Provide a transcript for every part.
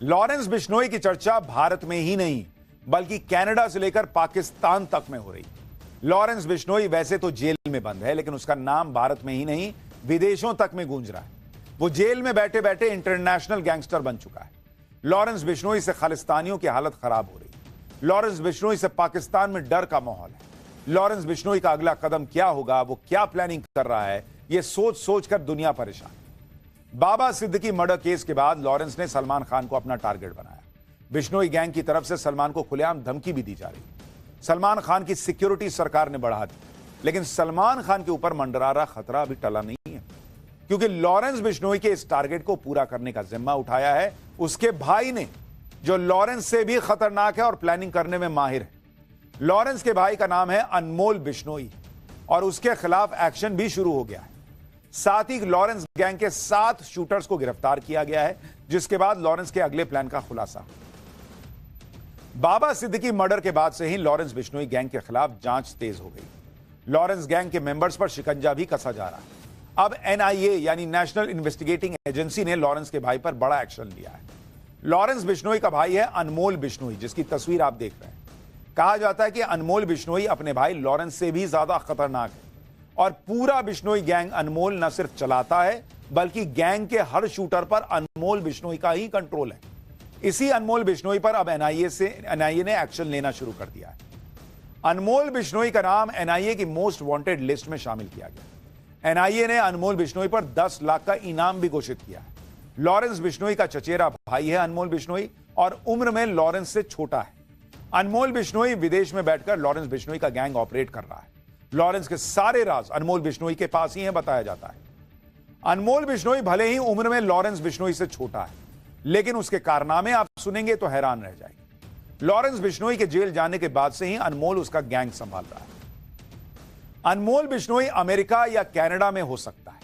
Lawrence Bishnoi की चर्चा भारत में ही नहीं बल्कि कनाडा से लेकर पाकिस्तान तक में हो रही। लॉरेंस बिश्नोई वैसे तो जेल में बंद है, लेकिन उसका नाम भारत में ही नहीं विदेशों तक में गूंज रहा है। वो जेल में बैठे बैठे इंटरनेशनल गैंगस्टर बन चुका है। लॉरेंस बिश्नोई से खालिस्तानियों की हालत खराब हो रही। लॉरेंस बिश्नोई से पाकिस्तान में डर का माहौल है। लॉरेंस बिश्नोई का अगला कदम क्या होगा, वो क्या प्लानिंग कर रहा है, ये सोच सोच कर दुनिया परेशान। बाबा सिद्दीकी मर्डर केस के बाद लॉरेंस ने सलमान खान को अपना टारगेट बनाया। बिश्नोई गैंग की तरफ से सलमान को खुलेआम धमकी भी दी जा रही। सलमान खान की सिक्योरिटी सरकार ने बढ़ा दी, लेकिन सलमान खान के ऊपर मंडरा रहा खतरा अभी टला नहीं है, क्योंकि लॉरेंस बिश्नोई के इस टारगेट को पूरा करने का जिम्मा उठाया है उसके भाई ने, जो लॉरेंस से भी खतरनाक है और प्लानिंग करने में माहिर है। लॉरेंस के भाई का नाम है अनमोल बिश्नोई और उसके खिलाफ एक्शन भी शुरू हो गया है। साथ ही लॉरेंस गैंग के 7 शूटर्स को गिरफ्तार किया गया है, जिसके बाद लॉरेंस के अगले प्लान का खुलासा। बाबा सिद्दीकी मर्डर के बाद से ही लॉरेंस बिश्नोई गैंग के खिलाफ जांच तेज हो गई। लॉरेंस गैंग के मेंबर्स पर शिकंजा भी कसा जा रहा है। अब एनआईए यानी नेशनल इन्वेस्टिगेटिंग एजेंसी ने लॉरेंस के भाई पर बड़ा एक्शन लिया है। लॉरेंस बिश्नोई का भाई है अनमोल बिश्नोई, जिसकी तस्वीर आप देख रहे हैं। कहा जाता है कि अनमोल बिश्नोई अपने भाई लॉरेंस से भी ज्यादा खतरनाक है और पूरा बिश्नोई गैंग अनमोल न सिर्फ चलाता है बल्कि गैंग के हर शूटर पर अनमोल बिश्नोई का ही कंट्रोल है। इसी अनमोल बिश्नोई पर अब एनआईए ने एक्शन लेना शुरू कर दिया है। अनमोल बिश्नोई का नाम एनआईए की मोस्ट वांटेड लिस्ट में शामिल किया गया। एनआईए ने अनमोल बिश्नोई पर 10 लाख का इनाम भी घोषित किया है। लॉरेंस बिश्नोई का चचेरा भाई है अनमोल बिश्नोई और उम्र में लॉरेंस से छोटा है। अनमोल बिश्नोई विदेश में बैठकर लॉरेंस बिश्नोई का गैंग ऑपरेट कर रहा है। लॉरेंस के सारे राज अनमोल बिश्नोई के पास ही है, बताया जाता है। अनमोल बिश्नोई भले ही उम्र में लॉरेंस बिश्नोई से छोटा है, लेकिन उसके कारनामे आप सुनेंगे तो हैरान रह जाएंगे। लॉरेंस बिश्नोई के जेल जाने के बाद से ही अनमोल उसका गैंग संभाल रहा है। अनमोल बिश्नोई अमेरिका या कनाडा में हो सकता है।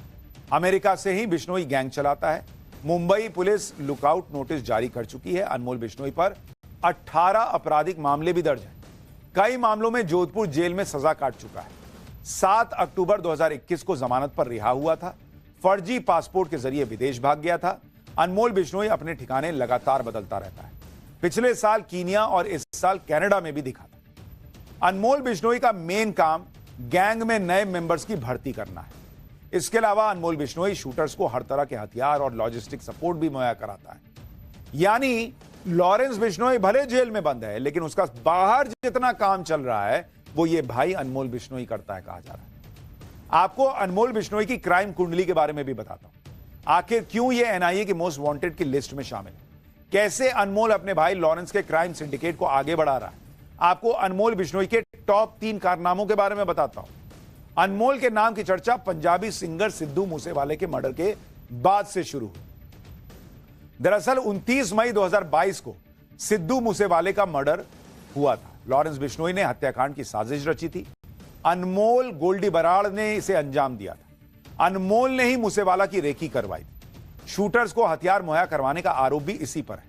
अमेरिका से ही बिश्नोई गैंग चलाता है। मुंबई पुलिस लुकआउट नोटिस जारी कर चुकी है। अनमोल बिश्नोई पर 18 आपराधिक मामले भी दर्ज हैं। कई मामलों में जोधपुर जेल में सजा काट चुका है। 7 अक्टूबर 2021 को जमानत पर रिहा हुआ था। फर्जी पासपोर्ट के जरिए विदेश भाग गया था। अनमोल बिश्नोई अपने ठिकाने लगातार बदलता रहता है। पिछले साल कीनिया और इस साल कनाडा में भी दिखा था। अनमोल बिश्नोई का मेन काम गैंग में नए मेंबर्स की भर्ती करना है। इसके अलावा अनमोल बिश्नोई शूटर्स को हर तरह के हथियार और लॉजिस्टिक सपोर्ट भी मुहैया कराता है। यानी लॉरेंस बिश्नोई भले जेल में बंद है, लेकिन उसका बाहर जितना काम चल रहा है वो ये भाई अनमोल बिश्नोई करता है, कहा जा रहा है। आपको अनमोल बिश्नोई की क्राइम कुंडली के बारे में भी बताता हूं। आखिर क्यों ये एनआईए की मोस्ट वांटेड की लिस्ट में शामिल है, कैसे अनमोल अपने भाई लॉरेंस के क्राइम सिंडिकेट को आगे बढ़ा रहा है। आपको अनमोल बिश्नोई के टॉप 3 कारनामों के बारे में बताता हूं। अनमोल के नाम की चर्चा पंजाबी सिंगर सिद्धू मूसेवाले के मर्डर के बाद से शुरू हुई। दरअसल 29 मई 2022 को सिद्धू मूसेवाले का मर्डर हुआ था। लॉरेंस बिश्नोई ने हत्याकांड की साजिश रची थी। अनमोल गोल्डी बराड़ ने इसे अंजाम दिया था। अनमोल ने ही मूसेवाला की रेकी करवाई थी। शूटर्स को हथियार मुहैया करवाने का आरोप भी इसी पर है।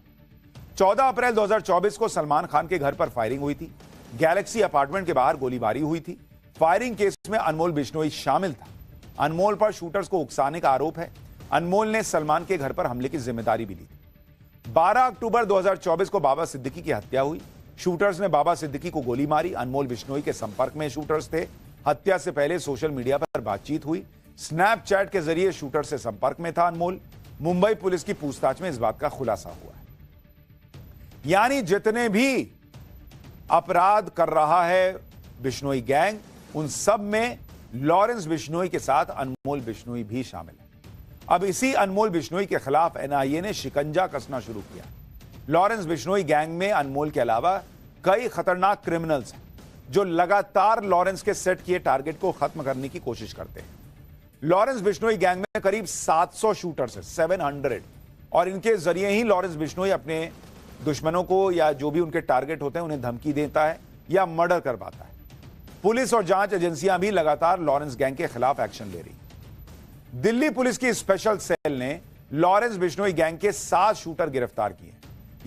14 अप्रैल 2024 को सलमान खान के घर पर फायरिंग हुई थी। गैलेक्सी अपार्टमेंट के बाहर गोलीबारी हुई थी। फायरिंग केस में अनमोल बिश्नोई शामिल था। अनमोल पर शूटर्स को उकसाने का आरोप है। अनमोल ने सलमान के घर पर हमले की जिम्मेदारी भी ली थी। 12 अक्टूबर 2024 को बाबा सिद्दीकी की हत्या हुई। शूटर्स ने बाबा सिद्दीकी को गोली मारी। अनमोल बिश्नोई के संपर्क में शूटर्स थे। हत्या से पहले सोशल मीडिया पर बातचीत हुई। स्नैपचैट के जरिए शूटर से संपर्क में था अनमोल। मुंबई पुलिस की पूछताछ में इस बात का खुलासा हुआ है। यानी जितने भी अपराध कर रहा है बिश्नोई गैंग, उन सब में लॉरेंस बिश्नोई के साथ अनमोल बिश्नोई भी शामिल है। अब इसी अनमोल बिश्नोई के खिलाफ एनआईए ने शिकंजा कसना शुरू किया। लॉरेंस बिश्नोई गैंग में अनमोल के अलावा कई खतरनाक क्रिमिनल्स हैं, जो लगातार लॉरेंस के सेट किए टारगेट को खत्म करने की कोशिश करते हैं। लॉरेंस बिश्नोई गैंग में करीब 700 शूटर्स हैं, 700, और इनके जरिए ही लॉरेंस बिश्नोई अपने दुश्मनों को या जो भी उनके टारगेट होते हैं उन्हें धमकी देता है या मर्डर करवाता है। पुलिस और जांच एजेंसियां भी लगातार लॉरेंस गैंग के खिलाफ एक्शन ले रही। दिल्ली पुलिस की स्पेशल सेल ने लॉरेंस बिश्नोई गैंग के 7 शूटर गिरफ्तार किए।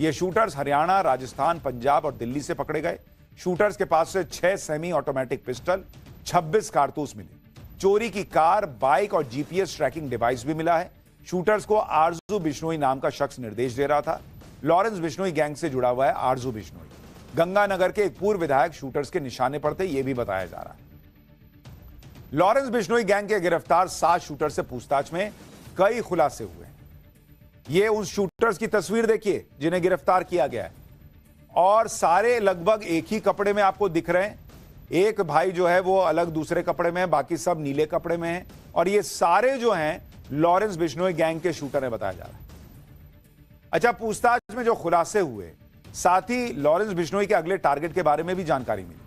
ये शूटर्स हरियाणा, राजस्थान, पंजाब और दिल्ली से पकड़े गए। शूटर्स के पास से 6 सेमी ऑटोमेटिक पिस्टल, 26 कारतूस मिले। चोरी की कार, बाइक और जीपीएस ट्रैकिंग डिवाइस भी मिला है। शूटर्स को आरजू बिश्नोई नाम का शख्स निर्देश दे रहा था। लॉरेंस बिश्नोई गैंग से जुड़ा हुआ है आरजू बिश्नोई। गंगानगर के एक पूर्व विधायक शूटर्स के निशाने पर थे, यह भी बताया जा रहा है। लॉरेंस बिश्नोई गैंग के गिरफ्तार 7 शूटर से पूछताछ में कई खुलासे हुए हैं। ये उन शूटर्स की तस्वीर देखिए जिन्हें गिरफ्तार किया गया है, और सारे लगभग एक ही कपड़े में आपको दिख रहे हैं। एक भाई जो है वो अलग दूसरे कपड़े में है, बाकी सब नीले कपड़े में हैं, और ये सारे जो हैं लॉरेंस बिश्नोई गैंग के शूटर है बताया जा रहा है। अच्छा, पूछताछ में जो खुलासे हुए, साथ ही लॉरेंस बिश्नोई के अगले टारगेट के बारे में भी जानकारी मिली।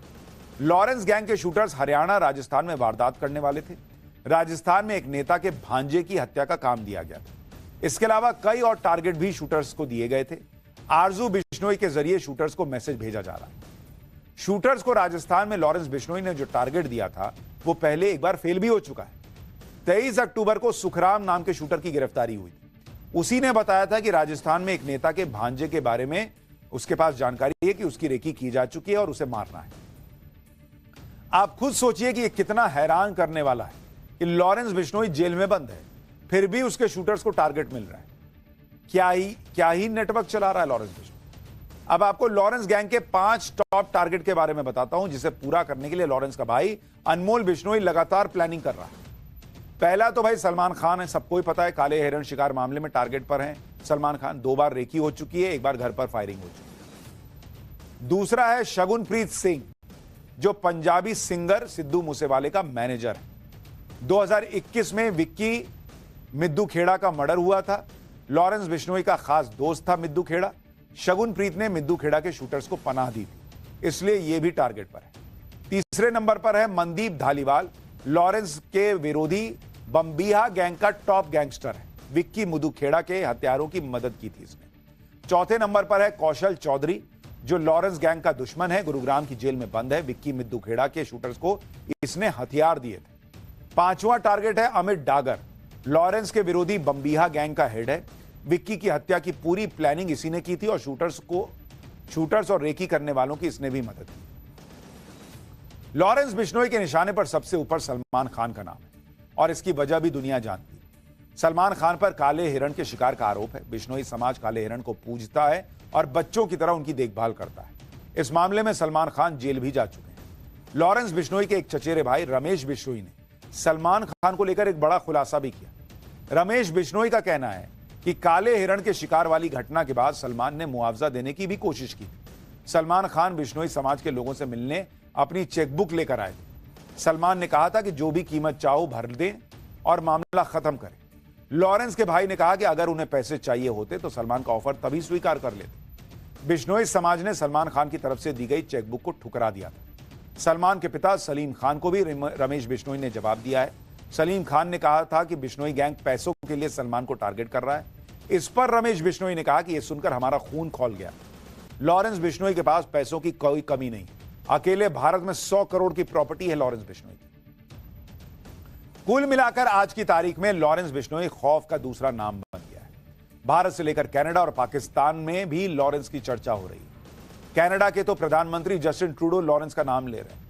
लॉरेंस गैंग के शूटर्स हरियाणा, राजस्थान में वारदात करने वाले थे। राजस्थान में एक नेता के भांजे की हत्या का काम दिया गया था। इसके अलावा कई और टारगेट भी शूटर्स को दिए गए थे। आरजू बिश्नोई के जरिए शूटर्स को मैसेज भेजा जा रहा है। शूटर्स को राजस्थान में लॉरेंस बिश्नोई ने जो टारगेट दिया था वो पहले एक बार फेल भी हो चुका है। 23 अक्टूबर को सुखराम नाम के शूटर की गिरफ्तारी हुई थी। उसी ने बताया था कि राजस्थान में एक नेता के भांजे के बारे में उसके पास जानकारी है कि उसकी रेकी की जा चुकी है और उसे मारना है। आप खुद सोचिए कि यह कितना हैरान करने वाला है कि लॉरेंस बिश्नोई जेल में बंद है, फिर भी उसके शूटर्स को टारगेट मिल रहा है। क्या ही नेटवर्क चला रहा है लॉरेंस बिश्नोई। अब आपको लॉरेंस गैंग के 5 टॉप टारगेट के बारे में बताता हूं, जिसे पूरा करने के लिए लॉरेंस का भाई अनमोल बिश्नोई लगातार प्लानिंग कर रहा है। पहला तो भाई सलमान खान है, सबको ही पता है, काले हिरण शिकार मामले में टारगेट पर हैं सलमान खान। 2 बार रेकी हो चुकी है, 1 बार घर पर फायरिंग हो चुकी है। दूसरा है शगुनप्रीत सिंह, जो पंजाबी सिंगर सिद्धू मूसेवाले का मैनेजर है। 2021 में विक्की मिद्दू खेड़ा का मर्डर हुआ था। लॉरेंस बिश्नोई का खास दोस्त था मिद्दू खेड़ा। शगुनप्रीत ने मिद्दू खेड़ा के शूटर्स को पनाह दी थी, इसलिए यह भी टारगेट पर है। तीसरे नंबर पर है मनदीप धालीवाल, लॉरेंस के विरोधी बम्बीहा गैंग का टॉप गैंगस्टर है। विक्की मिद्दू खेड़ा के हत्यारों की मदद की थी इसने। चौथे नंबर पर है कौशल चौधरी, जो लॉरेंस गैंग का दुश्मन है, गुरुग्राम की जेल में बंद है। विक्की मिद्दू खेड़ा के शूटर्स को इसने हथियार दिए थे। 5वां टारगेट है अमित डागर, लॉरेंस के विरोधी बम्बीहा गैंग का हेड है। विक्की की हत्या की पूरी प्लानिंग इसी ने की थी और शूटर्स और रेकी करने वालों की इसने भी मदद की। लॉरेंस बिश्नोई के निशाने पर सबसे ऊपर सलमान खान का नाम है, और इसकी वजह भी दुनिया जानती है। सलमान खान पर काले हिरण के शिकार का आरोप है। बिश्नोई समाज काले हिरण को पूजता है और बच्चों की तरह उनकी देखभाल करता है। इस मामले में सलमान खान जेल भी जा चुके हैं। लॉरेंस बिश्नोई के एक चचेरे भाई रमेश बिश्नोई ने सलमान खान को लेकर एक बड़ा खुलासा भी किया। रमेश बिश्नोई का कहना है कि काले हिरण के शिकार वाली घटना के बाद सलमान ने मुआवजा देने की भी कोशिश की। सलमान खान बिश्नोई समाज के लोगों से मिलने अपनी चेकबुक लेकर आए थे। सलमान ने कहा था कि जो भी कीमत चाहो भर दें और मामला खत्म करें। लॉरेंस के भाई ने कहा कि अगर उन्हें पैसे चाहिए होते तो सलमान का ऑफर तभी स्वीकार कर लेते। बिश्नोई समाज ने सलमान खान की तरफ से दी गई चेकबुक को ठुकरा दिया था। सलमान के पिता सलीम खान को भी रमेश बिश्नोई ने जवाब दिया है। सलीम खान ने कहा था कि बिश्नोई गैंग पैसों के लिए सलमान को टारगेट कर रहा है। इस पर रमेश बिश्नोई ने कहा कि यह सुनकर हमारा खून खौल गया। लॉरेंस बिश्नोई के पास पैसों की कोई कमी नहीं। अकेले भारत में 100 करोड़ की प्रॉपर्टी है लॉरेंस बिश्नोई की। कुल मिलाकर आज की तारीख में लॉरेंस बिश्नोई खौफ का दूसरा नाम बन गया है। भारत से लेकर कनाडा और पाकिस्तान में भी लॉरेंस की चर्चा हो रही है। कनाडा के तो प्रधानमंत्री जस्टिन ट्रूडो लॉरेंस का नाम ले रहे हैं।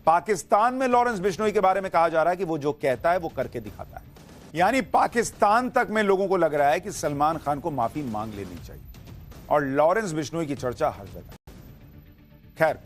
पाकिस्तान में लॉरेंस बिश्नोई के बारे में कहा जा रहा है कि वो जो कहता है वो करके दिखाता है। यानी पाकिस्तान तक में लोगों को लग रहा है कि सलमान खान को माफी मांग लेनी चाहिए, और लॉरेंस बिश्नोई की चर्चा हर जगह। खैर।